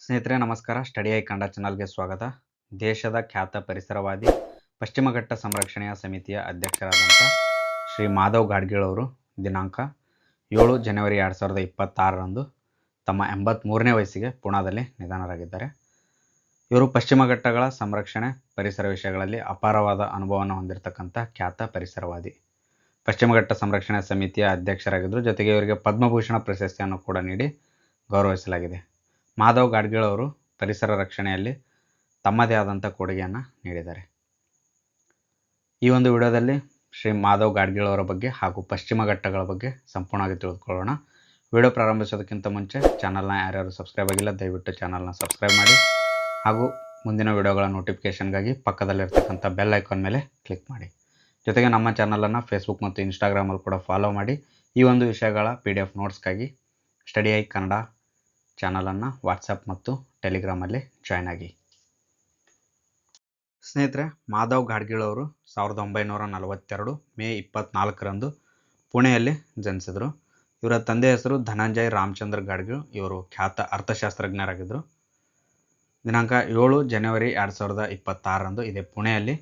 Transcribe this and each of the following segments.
ಸ್ನೇಹಿತರೆ ನಮಸ್ಕಾರ. Study I Kannada ಚಾನಲ್ಗೆ ಸ್ವಾಗತ. ದೇಶದ ಖ್ಯಾತ ಪರಿಸರವಾದಿ, ಪಶ್ಚಿಮಘಟ್ಟ ಸಂರಕ್ಷಣೆಯ ಸಮಿತಿಯ ಅಧ್ಯಕ್ಷರಾದಂಥ ಶ್ರೀ ಮಾಧವ್ ಗಾಡ್ಗೀಳ್ ಅವರು ದಿನಾಂಕ 7 ಜನವರಿ 2026ರಂದು ತಮ್ಮ 83ನೇ ವಯಸ್ಸಿಗೆ ಪೂನಾದಲ್ಲಿ ನಿಧನರಾಗಿದ್ದಾರೆ. ಇವರು ಪಶ್ಚಿಮಘಟ್ಟಗಳ ಸಂರಕ್ಷಣೆ, ಪರಿಸರ ವಿಷಯಗಳಲ್ಲಿ ಅಪಾರವಾದ ಅನುಭವವನ್ನು ಹೊಂದಿರತಕ್ಕಂಥ ಖ್ಯಾತ ಪರಿಸರವಾದಿ. ಪಶ್ಚಿಮಘಟ್ಟ ಸಂರಕ್ಷಣಾ ಸಮಿತಿಯ ಅಧ್ಯಕ್ಷರಾಗಿದ್ದರು. ಜೊತೆಗೆ ಇವರಿಗೆ ಪದ್ಮಭೂಷಣ ಪ್ರಶಸ್ತಿಯನ್ನು ಕೂಡ ನೀಡಿ ಗೌರವಿಸಲಾಗಿದೆ. ಮಾಧವ್ ಗಾಡ್ಗೀಳ್ ಅವರು ಪರಿಸರ ರಕ್ಷಣೆಯಲ್ಲಿ ತಮ್ಮದೇ ಆದಂಥ ಕೊಡುಗೆಯನ್ನು ನೀಡಿದ್ದಾರೆ. ಈ ಒಂದು ವಿಡಿಯೋದಲ್ಲಿ ಶ್ರೀ ಮಾಧವ್ ಗಾಡ್ಗೀಳ್ ಅವರ ಬಗ್ಗೆ ಹಾಗೂ ಪಶ್ಚಿಮಘಟ್ಟಗಳ ಬಗ್ಗೆ ಸಂಪೂರ್ಣವಾಗಿ ತಿಳಿದುಕೊಳ್ಳೋಣ. ವಿಡಿಯೋ ಪ್ರಾರಂಭಿಸೋದಕ್ಕಿಂತ ಮುಂಚೆ ಚಾನಲ್ನ ಯಾರ್ಯಾರು ಸಬ್ಸ್ಕ್ರೈಬ್ ಆಗಿಲ್ಲ ದಯವಿಟ್ಟು ಚಾನಲ್ನ ಸಬ್ಸ್ಕ್ರೈಬ್ ಮಾಡಿ ಹಾಗೂ ಮುಂದಿನ ವಿಡಿಯೋಗಳ ನೋಟಿಫಿಕೇಷನ್ಗಾಗಿ ಪಕ್ಕದಲ್ಲಿರ್ತಕ್ಕಂಥ ಬೆಲ್ ಐಕಾನ್ ಮೇಲೆ ಕ್ಲಿಕ್ ಮಾಡಿ. ಜೊತೆಗೆ ನಮ್ಮ ಚಾನಲನ್ನು ಫೇಸ್ಬುಕ್ ಮತ್ತು ಇನ್ಸ್ಟಾಗ್ರಾಮಲ್ಲಿ ಕೂಡ ಫಾಲೋ ಮಾಡಿ. ಈ ಒಂದು ವಿಷಯಗಳ PDF ನೋಟ್ಸ್ಗಾಗಿ ಸ್ಟಡಿ ಐ ಕನ್ನಡ ಚಾನಲನ್ನು ವಾಟ್ಸಪ್ ಮತ್ತು ಟೆಲಿಗ್ರಾಮಲ್ಲಿ ಜಾಯ್ನ್ ಆಗಿ. ಸ್ನೇಹಿತರೆ, ಮಾಧವ್ ಗಾಡ್ಗೀಳ್ ಅವರು 1942 ಮೇ 24ರಂದು ಪುಣೆಯಲ್ಲಿ ಜನಿಸಿದರು. ಇವರ ತಂದೆ ಹೆಸರು ಧನಂಜಯ್ ರಾಮಚಂದ್ರ ಗಾಡ್ಗೀಳ್. ಇವರು ಖ್ಯಾತ ಅರ್ಥಶಾಸ್ತ್ರಜ್ಞರಾಗಿದ್ದರು. ದಿನಾಂಕ 7 ಜನವರಿ 2026ರಂದು ಇದೇ ಪುಣೆಯಲ್ಲಿ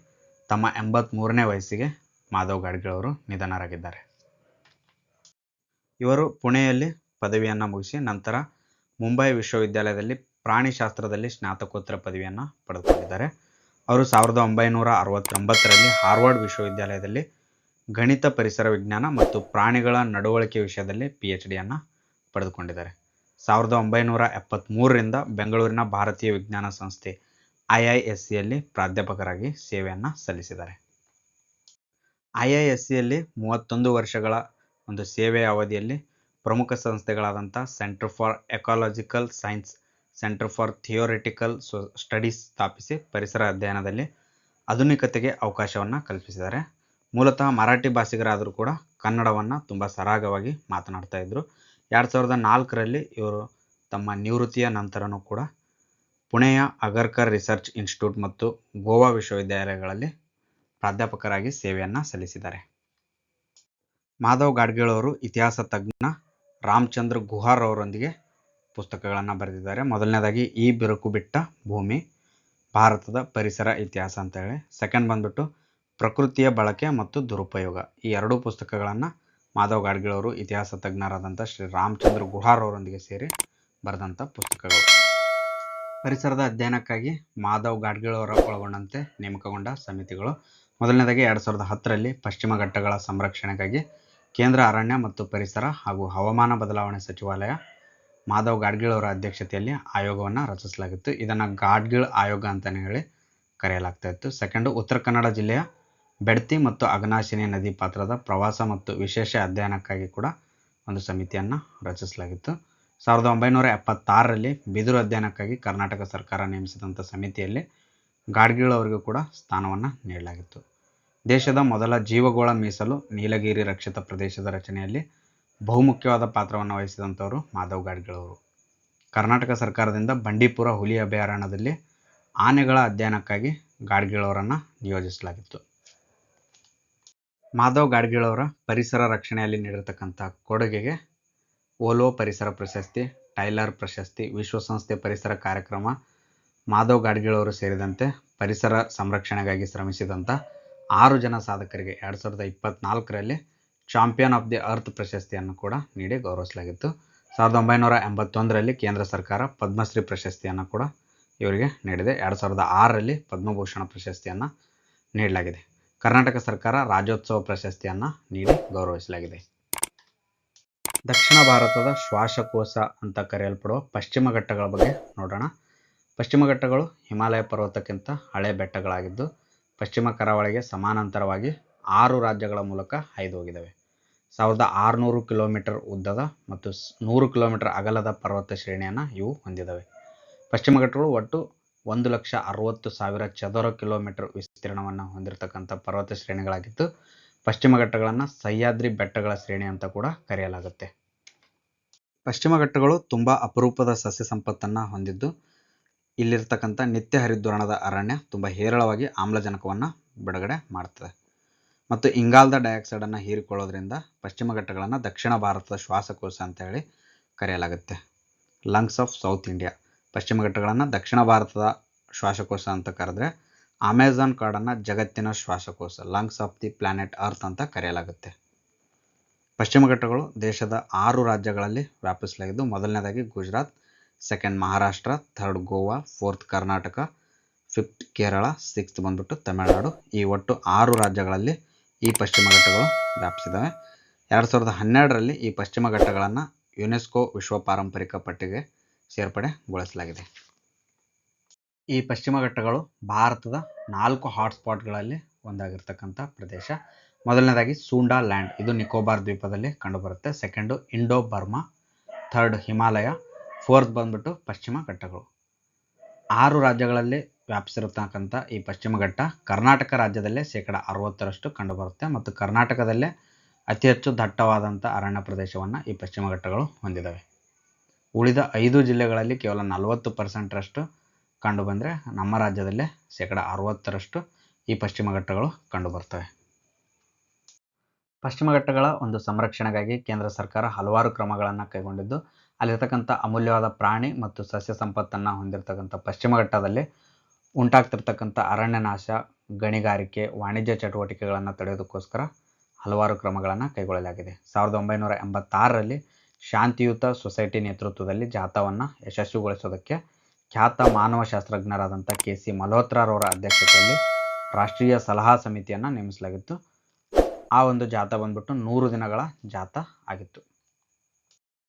ತಮ್ಮ 83ನೇ ವಯಸ್ಸಿಗೆ ಮಾಧವ್ ಗಾಡ್ಗೀಳ್ ಅವರು ನಿಧನರಾಗಿದ್ದಾರೆ. ಇವರು ಪುಣೆಯಲ್ಲಿ ಪದವಿಯನ್ನು ಮುಗಿಸಿ ನಂತರ ಮುಂಬೈ ವಿಶ್ವವಿದ್ಯಾಲಯದಲ್ಲಿ ಪ್ರಾಣಿಶಾಸ್ತ್ರದಲ್ಲಿ ಸ್ನಾತಕೋತ್ತರ ಪದವಿಯನ್ನು ಪಡೆದುಕೊಂಡಿದ್ದಾರೆ. ಅವರು 1969ರಲ್ಲಿ ಹಾರ್ವರ್ಡ್ ವಿಶ್ವವಿದ್ಯಾಲಯದಲ್ಲಿ ಗಣಿತ, ಪರಿಸರ ವಿಜ್ಞಾನ ಮತ್ತು ಪ್ರಾಣಿಗಳ ನಡವಳಿಕೆ ವಿಷಯದಲ್ಲಿ PhDಯನ್ನು ಪಡೆದುಕೊಂಡಿದ್ದಾರೆ. 1973ರಿಂದ ಬೆಂಗಳೂರಿನ ಭಾರತೀಯ ವಿಜ್ಞಾನ ಸಂಸ್ಥೆ IIScಯಲ್ಲಿ ಪ್ರಾಧ್ಯಾಪಕರಾಗಿ ಸೇವೆಯನ್ನು ಸಲ್ಲಿಸಿದ್ದಾರೆ. IIScಯಲ್ಲಿ 31 ವರ್ಷಗಳ ಒಂದು ಸೇವೆಯ ಅವಧಿಯಲ್ಲಿ ಪ್ರಮುಖ ಸಂಸ್ಥೆಗಳಾದಂಥ centre for ecological science, centre for theoretical studies ಸ್ಥಾಪಿಸಿ ಪರಿಸರ ಅಧ್ಯಯನದಲ್ಲಿ ಆಧುನಿಕತೆಗೆ ಅವಕಾಶವನ್ನು ಕಲ್ಪಿಸಿದ್ದಾರೆ. ಮೂಲತಃ ಮರಾಠಿ ಭಾಷಿಗರಾದರೂ ಕೂಡ ಕನ್ನಡವನ್ನು ತುಂಬ ಸರಾಗವಾಗಿ ಮಾತನಾಡ್ತಾ ಇದ್ದರು. 2004ರಲ್ಲಿ ಇವರು ತಮ್ಮ ನಿವೃತ್ತಿಯ ನಂತರನೂ ಕೂಡ ಪುಣೆಯ ಅಗರ್ಕರ್ ರಿಸರ್ಚ್ ಇನ್ಸ್ಟಿಟ್ಯೂಟ್ ಮತ್ತು ಗೋವಾ ವಿಶ್ವವಿದ್ಯಾಲಯಗಳಲ್ಲಿ ಪ್ರಾಧ್ಯಾಪಕರಾಗಿ ಸೇವೆಯನ್ನು ಸಲ್ಲಿಸಿದ್ದಾರೆ. ಮಾಧವ್ ಗಾಡ್ಗೀಳ್ ಅವರು ಇತಿಹಾಸ ತಜ್ಞ ರಾಮಚಂದ್ರ ಗುಹಾರ್ ಅವರೊಂದಿಗೆ ಪುಸ್ತಕಗಳನ್ನು ಬರೆದಿದ್ದಾರೆ. ಮೊದಲನೇದಾಗಿ ಈ ಬಿರುಕು ಬಿಟ್ಟ ಭೂಮಿ, ಭಾರತದ ಪರಿಸರ ಇತಿಹಾಸ ಅಂತ ಹೇಳಿ. ಸೆಕೆಂಡ್ ಬಂದ್ಬಿಟ್ಟು ಪ್ರಕೃತಿಯ ಬಳಕೆ ಮತ್ತು ದುರುಪಯೋಗ. ಈ ಎರಡೂ ಪುಸ್ತಕಗಳನ್ನು ಮಾಧವ್ ಗಾಡ್ಗೀಳ್ ಅವರು ಇತಿಹಾಸ ತಜ್ಞರಾದಂಥ ಶ್ರೀ ರಾಮಚಂದ್ರ ಗುಹಾರ್ ಅವರೊಂದಿಗೆ ಸೇರಿ ಬರೆದಂಥ ಪುಸ್ತಕಗಳು. ಪರಿಸರದ ಅಧ್ಯಯನಕ್ಕಾಗಿ ಮಾಧವ್ ಗಾಡ್ಗೀಳ್ ಅವರ ಒಳಗೊಂಡಂತೆ ನೇಮಕಗೊಂಡ ಸಮಿತಿಗಳು. ಮೊದಲನೇದಾಗಿ 2010ರಲ್ಲಿ ಪಶ್ಚಿಮ ಘಟ್ಟಗಳ ಸಂರಕ್ಷಣೆಗಾಗಿ ಕೇಂದ್ರ ಅರಣ್ಯ ಮತ್ತು ಪರಿಸರ ಹಾಗೂ ಹವಾಮಾನ ಬದಲಾವಣೆ ಸಚಿವಾಲಯ ಮಾಧವ್ ಗಾಡ್ಗೀಳ್ ಅವರ ಅಧ್ಯಕ್ಷತೆಯಲ್ಲಿ ಆಯೋಗವನ್ನು ರಚಿಸಲಾಗಿತ್ತು. ಇದನ್ನು ಗಾಡ್ಗೀಳ್ ಆಯೋಗ ಅಂತಲೇ ಹೇಳಿ ಕರೆಯಲಾಗ್ತಾ ಇತ್ತು. ಸೆಕೆಂಡು, ಉತ್ತರ ಕನ್ನಡ ಜಿಲ್ಲೆಯ ಬೆಡ್ತಿ ಮತ್ತು ಅಘನಾಶಿನಿ ನದಿ ಪಾತ್ರದ ಪ್ರವಾಸ ಮತ್ತು ವಿಶೇಷ ಅಧ್ಯಯನಕ್ಕಾಗಿ ಕೂಡ ಒಂದು ಸಮಿತಿಯನ್ನು ರಚಿಸಲಾಗಿತ್ತು. 1976ರಲ್ಲಿ ಬಿದಿರು ಅಧ್ಯಯನಕ್ಕಾಗಿ ಕರ್ನಾಟಕ ಸರ್ಕಾರ ನೇಮಿಸಿದಂಥ ಸಮಿತಿಯಲ್ಲಿ ಗಾಡ್ಗೀಳ್ ಅವರಿಗೂ ಕೂಡ ಸ್ಥಾನವನ್ನು ನೀಡಲಾಗಿತ್ತು. ದೇಶದ ಮೊದಲ ಜೀವಗೋಳ ಮೀಸಲು ನೀಲಗಿರಿ ರಕ್ಷಿತ ಪ್ರದೇಶದ ರಚನೆಯಲ್ಲಿ ಬಹುಮುಖ್ಯವಾದ ಪಾತ್ರವನ್ನು ವಹಿಸಿದಂಥವರು ಮಾಧವ್ ಗಾಡ್ಗೀಳ್ ಅವರು. ಕರ್ನಾಟಕ ಸರ್ಕಾರದಿಂದ ಬಂಡೀಪುರ ಹುಲಿ ಅಭಯಾರಣ್ಯದಲ್ಲಿ ಆನೆಗಳ ಅಧ್ಯಯನಕ್ಕಾಗಿ ಗಾಡ್ಗೀಳ್ ಅವರನ್ನು ನಿಯೋಜಿಸಲಾಗಿತ್ತು. ಮಾಧವ್ ಗಾಡ್ಗೀಳ್ ಅವರ ಪರಿಸರ ರಕ್ಷಣೆಯಲ್ಲಿ ನೀಡಿರತಕ್ಕಂಥ ಕೊಡುಗೆಗೆ ಓಲೋ ಪರಿಸರ ಪ್ರಶಸ್ತಿ, ಟೈಲರ್ ಪ್ರಶಸ್ತಿ, ವಿಶ್ವಸಂಸ್ಥೆ ಪರಿಸರ ಕಾರ್ಯಕ್ರಮ, ಮಾಧವ್ ಗಾಡ್ಗೀಳ್ ಅವರು ಸೇರಿದಂತೆ ಪರಿಸರ ಸಂರಕ್ಷಣೆಗಾಗಿ ಶ್ರಮಿಸಿದಂಥ 6 ಜನ ಸಾಧಕರಿಗೆ 2024ರಲ್ಲಿ ಚಾಂಪಿಯನ್ ಆಫ್ ದಿ ಅರ್ತ್ ಪ್ರಶಸ್ತಿಯನ್ನು ಕೂಡ ನೀಡಿ ಗೌರವಿಸಲಾಗಿತ್ತು. 1981ರಲ್ಲಿ ಕೇಂದ್ರ ಸರ್ಕಾರ ಪದ್ಮಶ್ರೀ ಪ್ರಶಸ್ತಿಯನ್ನು ಕೂಡ ಇವರಿಗೆ ನೀಡಿದೆ. 2006ರಲ್ಲಿ ಪದ್ಮಭೂಷಣ ಪ್ರಶಸ್ತಿಯನ್ನು ನೀಡಲಾಗಿದೆ. ಕರ್ನಾಟಕ ಸರ್ಕಾರ ರಾಜ್ಯೋತ್ಸವ ಪ್ರಶಸ್ತಿಯನ್ನು ನೀಡಿ ಗೌರವಿಸಲಾಗಿದೆ. ದಕ್ಷಿಣ ಭಾರತದ ಶ್ವಾಸಕೋಶ ಅಂತ ಕರೆಯಲ್ಪಡುವ ಪಶ್ಚಿಮ ಘಟ್ಟಗಳ ಬಗ್ಗೆ ನೋಡೋಣ. ಪಶ್ಚಿಮ ಘಟ್ಟಗಳು ಹಿಮಾಲಯ ಪರ್ವತಕ್ಕಿಂತ ಹಳೆ ಬೆಟ್ಟಗಳಾಗಿದ್ದು ಪಶ್ಚಿಮ ಕರಾವಳಿಗೆ ಸಮಾನಾಂತರವಾಗಿ 6 ರಾಜ್ಯಗಳ ಮೂಲಕ ಹಾಯ್ದು ಹೋಗಿದ್ದಾವೆ. 1600 ಕಿಲೋಮೀಟರ್ ಉದ್ದದ ಮತ್ತು 100 ಕಿಲೋಮೀಟರ್ ಅಗಲದ ಪರ್ವತ ಶ್ರೇಣಿಯನ್ನು ಇವು ಹೊಂದಿದ್ದಾವೆ. ಪಶ್ಚಿಮ ಘಟ್ಟಗಳು ಒಟ್ಟು 1,60,000 ಚದರ ಕಿಲೋಮೀಟರ್ ವಿಸ್ತೀರ್ಣವನ್ನು ಹೊಂದಿರತಕ್ಕಂಥ ಪರ್ವತ ಶ್ರೇಣಿಗಳಾಗಿದ್ದು ಪಶ್ಚಿಮ ಘಟ್ಟಗಳನ್ನು ಸಹ್ಯಾದ್ರಿ ಬೆಟ್ಟಗಳ ಶ್ರೇಣಿ ಅಂತ ಕೂಡ ಕರೆಯಲಾಗುತ್ತೆ. ಪಶ್ಚಿಮ ಘಟ್ಟಗಳು ತುಂಬ ಅಪರೂಪದ ಸಸ್ಯ ಸಂಪತ್ತನ್ನು ಹೊಂದಿದ್ದು ಇಲ್ಲಿರ್ತಕ್ಕಂಥ ನಿತ್ಯ ಹರಿದ್ವರ್ಣದ ಅರಣ್ಯ ತುಂಬ ಹೇರಳವಾಗಿ ಆಮ್ಲಜನಕವನ್ನು ಬಿಡುಗಡೆ ಮಾಡ್ತದೆ ಮತ್ತು ಇಂಗಾಲದ ಡೈಆಕ್ಸೈಡನ್ನು ಹೀರಿಕೊಳ್ಳೋದ್ರಿಂದ ಪಶ್ಚಿಮ ಘಟ್ಟಗಳನ್ನು ದಕ್ಷಿಣ ಭಾರತದ ಶ್ವಾಸಕೋಶ ಅಂತ ಹೇಳಿ ಕರೆಯಲಾಗುತ್ತೆ. Lungs of south India. ಪಶ್ಚಿಮ ಘಟ್ಟಗಳನ್ನು ದಕ್ಷಿಣ ಭಾರತದ ಶ್ವಾಸಕೋಶ ಅಂತ ಕರೆದ್ರೆ ಅಮೆಜಾನ್ ಕಾಡನ್ನು ಜಗತ್ತಿನ ಶ್ವಾಸಕೋಶ lungs of the planet earth ಅಂತ ಕರೆಯಲಾಗುತ್ತೆ. ಪಶ್ಚಿಮ ಘಟ್ಟಗಳು ದೇಶದ 6 ರಾಜ್ಯಗಳಲ್ಲಿ ವ್ಯಾಪಿಸಲಾಗಿದ್ದು, ಮೊದಲನೇದಾಗಿ Gujarat, second Maharashtra, third Goa, fourth Karnataka, fifth Kerala, sixth ಬಂದ್ಬಿಟ್ಟು ತಮಿಳುನಾಡು. ಈ ಒಟ್ಟು 6 ರಾಜ್ಯಗಳಲ್ಲಿ ಈ ಪಶ್ಚಿಮ ಘಟ್ಟಗಳು ವ್ಯಾಪಿಸಿದ್ದಾವೆ. 2012ರಲ್ಲಿ ಈ ಪಶ್ಚಿಮ ಘಟ್ಟಗಳನ್ನು ಯುನೆಸ್ಕೋ ವಿಶ್ವ ಪಾರಂಪರಿಕ ಪಟ್ಟಿಗೆ ಸೇರ್ಪಡೆಗೊಳಿಸಲಾಗಿದೆ. ಈ ಪಶ್ಚಿಮ ಘಟ್ಟಗಳು ಭಾರತದ 4 ಹಾಟ್ಸ್ಪಾಟ್ಗಳಲ್ಲಿ ಒಂದಾಗಿರ್ತಕ್ಕಂಥ ಪ್ರದೇಶ. ಮೊದಲನೇದಾಗಿ ಸೂಂಡಾ ಲ್ಯಾಂಡ್, ಇದು ನಿಕೋಬಾರ್ ದ್ವೀಪದಲ್ಲಿ ಕಂಡುಬರುತ್ತೆ. Second Indo Burma, third Himalaya, fourth ಬಂದ್ಬಿಟ್ಟು ಪಶ್ಚಿಮ ಘಟ್ಟಗಳು. 6 ರಾಜ್ಯಗಳಲ್ಲಿ ವ್ಯಾಪಿಸಿರತಕ್ಕಂಥ ಈ ಪಶ್ಚಿಮ ಘಟ್ಟ ಕರ್ನಾಟಕ ರಾಜ್ಯದಲ್ಲೇ 60% ಕಂಡುಬರುತ್ತೆ ಮತ್ತು ಕರ್ನಾಟಕದಲ್ಲೇ ಅತಿ ಹೆಚ್ಚು ದಟ್ಟವಾದಂಥ ಅರಣ್ಯ ಪ್ರದೇಶವನ್ನು ಈ ಪಶ್ಚಿಮ ಘಟ್ಟಗಳು ಹೊಂದಿದ್ದಾವೆ. ಉಳಿದ 5 ಜಿಲ್ಲೆಗಳಲ್ಲಿ ಕೇವಲ 40%ರಷ್ಟು ಕಂಡುಬಂದರೆ ನಮ್ಮ ರಾಜ್ಯದಲ್ಲೇ 60% ಈ ಪಶ್ಚಿಮ ಘಟ್ಟಗಳು ಕಂಡುಬರ್ತವೆ. ಪಶ್ಚಿಮ ಘಟ್ಟಗಳ ಒಂದು ಸಂರಕ್ಷಣೆಗಾಗಿ ಕೇಂದ್ರ ಸರ್ಕಾರ ಹಲವಾರು ಕ್ರಮಗಳನ್ನು ಕೈಗೊಂಡಿದ್ದು, ಅಲ್ಲಿರ್ತಕ್ಕಂಥ ಅಮೂಲ್ಯವಾದ ಪ್ರಾಣಿ ಮತ್ತು ಸಸ್ಯ ಸಂಪತ್ತನ್ನು ಹೊಂದಿರತಕ್ಕಂಥ ಪಶ್ಚಿಮ ಘಟ್ಟದಲ್ಲಿ ಉಂಟಾಗ್ತಿರ್ತಕ್ಕಂಥ ಅರಣ್ಯ ನಾಶ, ಗಣಿಗಾರಿಕೆ, ವಾಣಿಜ್ಯ ಚಟುವಟಿಕೆಗಳನ್ನು ತಡೆಯೋದಕ್ಕೋಸ್ಕರ ಹಲವಾರು ಕ್ರಮಗಳನ್ನು ಕೈಗೊಳ್ಳಲಾಗಿದೆ. 1986ರಲ್ಲಿ ಶಾಂತಿಯುತ ಸೊಸೈಟಿ ನೇತೃತ್ವದಲ್ಲಿ ಜಾಥಾವನ್ನು ಯಶಸ್ವಿಗೊಳಿಸೋದಕ್ಕೆ ಖ್ಯಾತ ಮಾನವಶಾಸ್ತ್ರಜ್ಞರಾದಂಥ ಕೆ.ಸಿ. ಮಲ್ಹೋತ್ರಾರವರ ಅಧ್ಯಕ್ಷತೆಯಲ್ಲಿ ರಾಷ್ಟ್ರೀಯ ಸಲಹಾ ಸಮಿತಿಯನ್ನು ನೇಮಿಸಲಾಗಿತ್ತು. ಆ ಒಂದು ಜಾಥಾ ಬಂದ್ಬಿಟ್ಟು 100 ದಿನಗಳ ಜಾಥಾ ಆಗಿತ್ತು.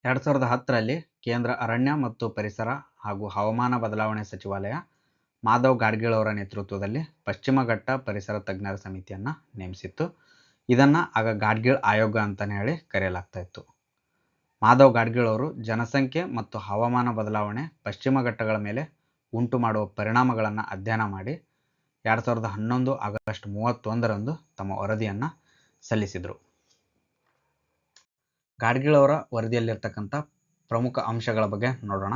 2010ರಲ್ಲಿ ಕೇಂದ್ರ ಅರಣ್ಯ ಮತ್ತು ಪರಿಸರ ಹಾಗೂ ಹವಾಮಾನ ಬದಲಾವಣೆ ಸಚಿವಾಲಯ ಮಾಧವ್ ಗಾಡ್ಗೀಳ್ ಅವರ ನೇತೃತ್ವದಲ್ಲಿ ಪಶ್ಚಿಮ ಘಟ್ಟ ಪರಿಸರ ತಜ್ಞರ ಸಮಿತಿಯನ್ನು ನೇಮಿಸಿತ್ತು. ಇದನ್ನು ಆಗ ಗಾಡ್ಗೀಳ್ ಆಯೋಗ ಅಂತಲೇ ಹೇಳಿ ಕರೆಯಲಾಗ್ತಾ ಇತ್ತು. ಮಾಧವ್ ಗಾಡ್ಗೀಳ್ ಅವರು ಜನಸಂಖ್ಯೆ ಮತ್ತು ಹವಾಮಾನ ಬದಲಾವಣೆ ಪಶ್ಚಿಮ ಘಟ್ಟಗಳ ಮೇಲೆ ಉಂಟು ಮಾಡುವ ಪರಿಣಾಮಗಳನ್ನು ಅಧ್ಯಯನ ಮಾಡಿ 2011 ಆಗಸ್ಟ್ 31ರಂದು ತಮ್ಮ ವರದಿಯನ್ನು ಸಲ್ಲಿಸಿದರು. ಗಾಡ್ಗೀಳ್ ಅವರ ವರದಿಯಲ್ಲಿರ್ತಕ್ಕಂಥ ಪ್ರಮುಖ ಅಂಶಗಳ ಬಗ್ಗೆ ನೋಡೋಣ.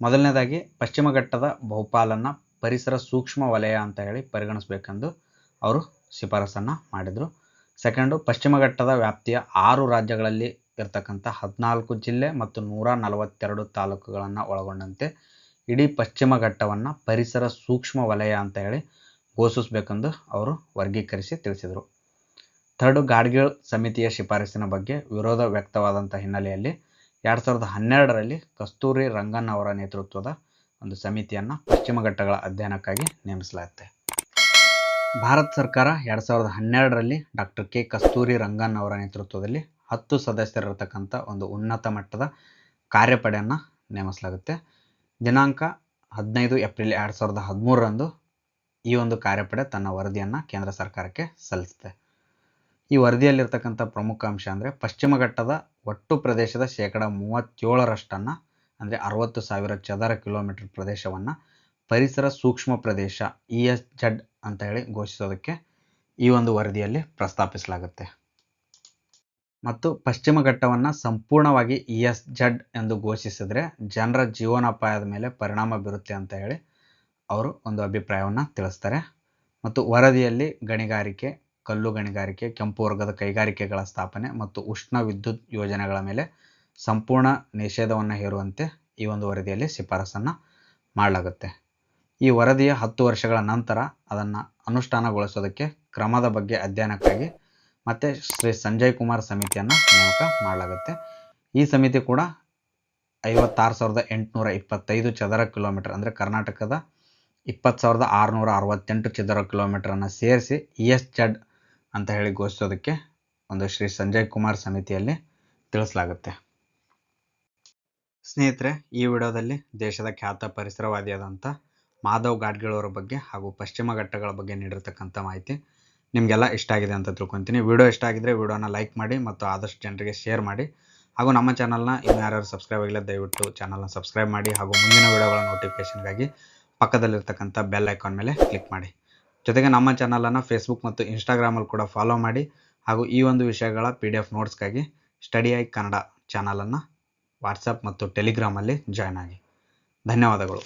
ಮೊದಲನೇದಾಗಿ ಪಶ್ಚಿಮ ಘಟ್ಟದ ಬಹುಪಾಲನ್ನು ಪರಿಸರ ಸೂಕ್ಷ್ಮ ವಲಯ ಅಂತ ಹೇಳಿ ಪರಿಗಣಿಸಬೇಕೆಂದು ಅವರು ಶಿಫಾರಸನ್ನು ಮಾಡಿದರು. ಸೆಕೆಂಡು, ಪಶ್ಚಿಮ ಘಟ್ಟದ ವ್ಯಾಪ್ತಿಯ 6 ರಾಜ್ಯಗಳಲ್ಲಿ ಇರ್ತಕ್ಕಂಥ 14 ಜಿಲ್ಲೆ ಮತ್ತು 142 ತಾಲೂಕುಗಳನ್ನು ಒಳಗೊಂಡಂತೆ ಇಡೀ ಪಶ್ಚಿಮ ಘಟ್ಟವನ್ನು ಪರಿಸರ ಸೂಕ್ಷ್ಮ ವಲಯ ಅಂತ ಹೇಳಿ ಘೋಷಿಸಬೇಕೆಂದು ಅವರು ವರ್ಗೀಕರಿಸಿ ತಿಳಿಸಿದರು. ಥರ್ಡು, ಗಾಡ್ಗೀಳ್ ಸಮಿತಿಯ ಶಿಫಾರಸಿನ ಬಗ್ಗೆ ವಿರೋಧ ವ್ಯಕ್ತವಾದಂಥ ಹಿನ್ನೆಲೆಯಲ್ಲಿ 2012ರಲ್ಲಿ ಕಸ್ತೂರಿ ರಂಗನ್ ಅವರ ನೇತೃತ್ವದ ಒಂದು ಸಮಿತಿಯನ್ನು ಪಶ್ಚಿಮ ಘಟ್ಟಗಳ ಅಧ್ಯಯನಕ್ಕಾಗಿ ನೇಮಿಸಲಾಗುತ್ತೆ. ಭಾರತ ಸರ್ಕಾರ 2012ರಲ್ಲಿ ಡಾಕ್ಟರ್ ಕೆ. ಕಸ್ತೂರಿ ರಂಗನ್ ಅವರ ನೇತೃತ್ವದಲ್ಲಿ 10 ಸದಸ್ಯರಿರತಕ್ಕಂಥ ಒಂದು ಉನ್ನತ ಮಟ್ಟದ ಕಾರ್ಯಪಡೆಯನ್ನು ನೇಮಿಸಲಾಗುತ್ತೆ. ದಿನಾಂಕ 15 ಏಪ್ರಿಲ್ 2013ರಂದು ಈ ಒಂದು ಕಾರ್ಯಪಡೆ ತನ್ನ ವರದಿಯನ್ನು ಕೇಂದ್ರ ಸರ್ಕಾರಕ್ಕೆ ಸಲ್ಲಿಸುತ್ತೆ. ಈ ವರದಿಯಲ್ಲಿರ್ತಕ್ಕಂಥ ಪ್ರಮುಖ ಅಂಶ ಅಂದರೆ ಪಶ್ಚಿಮ ಘಟ್ಟದ ಒಟ್ಟು ಪ್ರದೇಶದ 37%, ಅಂದರೆ 60,000 ಚದರ ಕಿಲೋಮೀಟರ್ ಪ್ರದೇಶವನ್ನು ಪರಿಸರ ಸೂಕ್ಷ್ಮ ಪ್ರದೇಶ ESZ ಅಂತ ಹೇಳಿ ಘೋಷಿಸೋದಕ್ಕೆ ಈ ಒಂದು ವರದಿಯಲ್ಲಿ ಪ್ರಸ್ತಾಪಿಸಲಾಗುತ್ತೆ. ಮತ್ತು ಪಶ್ಚಿಮ ಘಟ್ಟವನ್ನು ಸಂಪೂರ್ಣವಾಗಿ ESZ ಎಂದು ಘೋಷಿಸಿದರೆ ಜನರ ಜೀವನೋಪಾಯದ ಮೇಲೆ ಪರಿಣಾಮ ಬೀರುತ್ತೆ ಅಂತ ಹೇಳಿ ಅವರು ಒಂದು ಅಭಿಪ್ರಾಯವನ್ನು ತಿಳಿಸ್ತಾರೆ. ಮತ್ತು ವರದಿಯಲ್ಲಿ ಗಣಿಗಾರಿಕೆ, ಕಲ್ಲು ಗಣಿಗಾರಿಕೆ, ಕೆಂಪು ವರ್ಗದ ಕೈಗಾರಿಕೆಗಳ ಸ್ಥಾಪನೆ ಮತ್ತು ಉಷ್ಣ ವಿದ್ಯುತ್ ಯೋಜನೆಗಳ ಮೇಲೆ ಸಂಪೂರ್ಣ ನಿಷೇಧವನ್ನು ಹೇರುವಂತೆ ಈ ಒಂದು ವರದಿಯಲ್ಲಿ ಶಿಫಾರಸನ್ನು ಮಾಡಲಾಗುತ್ತೆ. ಈ ವರದಿಯ 10 ವರ್ಷಗಳ ನಂತರ ಅದನ್ನು ಅನುಷ್ಠಾನಗೊಳಿಸೋದಕ್ಕೆ ಕ್ರಮದ ಬಗ್ಗೆ ಅಧ್ಯಯನಕ್ಕಾಗಿ ಮತ್ತು ಶ್ರೀ ಸಂಜಯ್ ಕುಮಾರ್ ಸಮಿತಿಯನ್ನು ನೇಮಕ ಮಾಡಲಾಗುತ್ತೆ. ಈ ಸಮಿತಿ ಕೂಡ 56,825 ಚದರ ಕಿಲೋಮೀಟರ್, ಅಂದರೆ ಕರ್ನಾಟಕದ 20,668 ಚದರ ಕಿಲೋಮೀಟರನ್ನು ಸೇರಿಸಿ ESZ ಅಂತ ಹೇಳಿ ಘೋಷಿಸೋದಕ್ಕೆ ಒಂದು ಶ್ರೀ ಸಂಜಯ್ ಕುಮಾರ್ ಸಮಿತಿಯಲ್ಲಿ ತಿಳಿಸಲಾಗುತ್ತೆ. ಸ್ನೇಹಿತರೆ, ಈ ವಿಡಿಯೋದಲ್ಲಿ ದೇಶದ ಖ್ಯಾತ ಪರಿಸರವಾದಿಯಾದಂಥ ಮಾಧವ್ ಗಾಡ್ಗೀಳ್ ಅವರ ಬಗ್ಗೆ ಹಾಗೂ ಪಶ್ಚಿಮ ಘಟ್ಟಗಳ ಬಗ್ಗೆ ನೀಡಿರ್ತಕ್ಕಂಥ ಮಾಹಿತಿ ನಿಮಗೆಲ್ಲ ಇಷ್ಟ ಆಗಿದೆ ಅಂತ ತಿಳ್ಕೊತೀನಿ. ವಿಡಿಯೋ ಇಷ್ಟ ಆಗಿದ್ರೆ ವಿಡಿಯೋನ ಲೈಕ್ ಮಾಡಿ ಮತ್ತು ಆದಷ್ಟು ಜನರಿಗೆ ಶೇರ್ ಮಾಡಿ. ಹಾಗೂ ನಮ್ಮ ಚಾನಲ್ನ ಇನ್ನೂ ಯಾರ್ಯಾರು ಸಬ್ಸ್ಕ್ರೈಬ್ ಆಗಿಲ್ಲ ದಯವಿಟ್ಟು ಚಾನಲ್ನ ಸಬ್ಸ್ಕ್ರೈಬ್ ಮಾಡಿ. ಹಾಗೂ ಮುಂದಿನ ವಿಡಿಯೋಗಳ ನೋಟಿಫಿಕೇಷನ್ಗಾಗಿ ಪಕ್ಕದಲ್ಲಿರ್ತಕ್ಕಂಥ ಬೆಲ್ ಐಕಾನ್ ಮೇಲೆ ಕ್ಲಿಕ್ ಮಾಡಿ. ಜೊತೆಗೆ ನಮ್ಮ ಚಾನಲನ್ನು ಫೇಸ್ಬುಕ್ ಮತ್ತು ಇನ್ಸ್ಟಾಗ್ರಾಮಲ್ಲಿ ಕೂಡ ಫಾಲೋ ಮಾಡಿ. ಹಾಗೂ ಈ ಒಂದು ವಿಷಯಗಳ PDF ನೋಟ್ಸ್ಗಾಗಿ ಸ್ಟಡಿ ಐ ಕನ್ನಡ ಚಾನಲನ್ನು ವಾಟ್ಸಪ್ ಮತ್ತು ಟೆಲಿಗ್ರಾಮಲ್ಲಿ ಜಾಯ್ನ್ ಆಗಿ. ಧನ್ಯವಾದಗಳು.